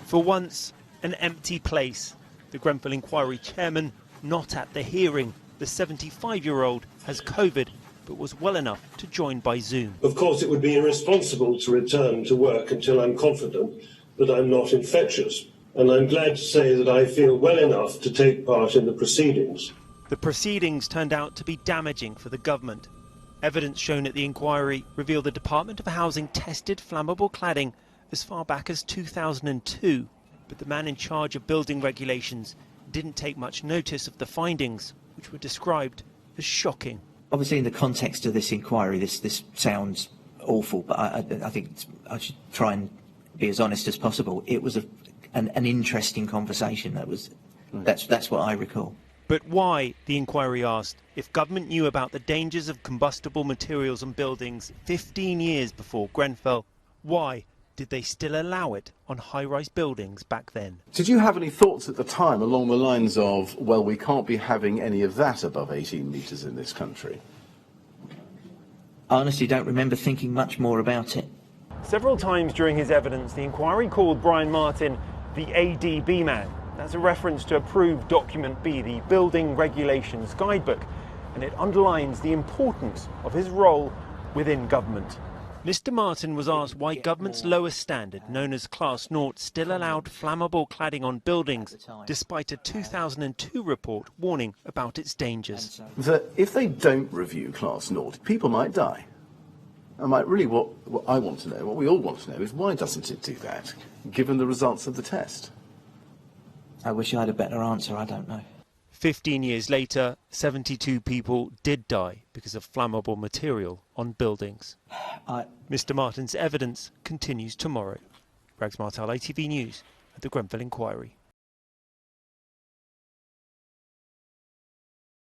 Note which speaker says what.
Speaker 1: For once, an empty place. The Grenfell Inquiry chairman not at the hearing. The 75-year-old has COVID, but was well enough to join by Zoom.
Speaker 2: Of course, it would be irresponsible to return to work until I'm confident that I'm not infectious. And I'm glad to say that I feel well enough to take part in the proceedings.
Speaker 1: The proceedings turned out to be damaging for the government. Evidence shown at the inquiry revealed the Department of Housing tested flammable cladding as far back as 2002. But the man in charge of building regulations didn't take much notice of the findings, which were described as shocking.
Speaker 3: Obviously, in the context of this inquiry, this sounds awful, but I think I should try and be as honest as possible. It was an interesting conversation. That's what I recall.
Speaker 1: But why, the inquiry asked, if government knew about the dangers of combustible materials on buildings 15 years before Grenfell, why did they still allow it on high-rise buildings back then?
Speaker 4: Did you have any thoughts at the time along the lines of, well, we can't be having any of that above 18 metres in this country?
Speaker 3: I honestly don't remember thinking much more about it.
Speaker 1: Several times during his evidence, the inquiry called Brian Martin the ADB man. That's a reference to Approved Document B, the Building Regulations Guidebook, and it underlines the importance of his role within government. Mr. Martin was asked why government's lowest standard, known as Class 0, still allowed flammable cladding on buildings, despite a 2002 report warning about its dangers.
Speaker 4: That if they don't review Class 0, people might die. And really what I want to know, what we all want to know, is why doesn't it do that, given the results of the test?
Speaker 3: I wish I had a better answer, I don't know.
Speaker 1: 15 years later, 72 people did die because of flammable material on buildings. Mr. Martin's evidence continues tomorrow. Rags Martel, ITV News at the Grenfell Inquiry.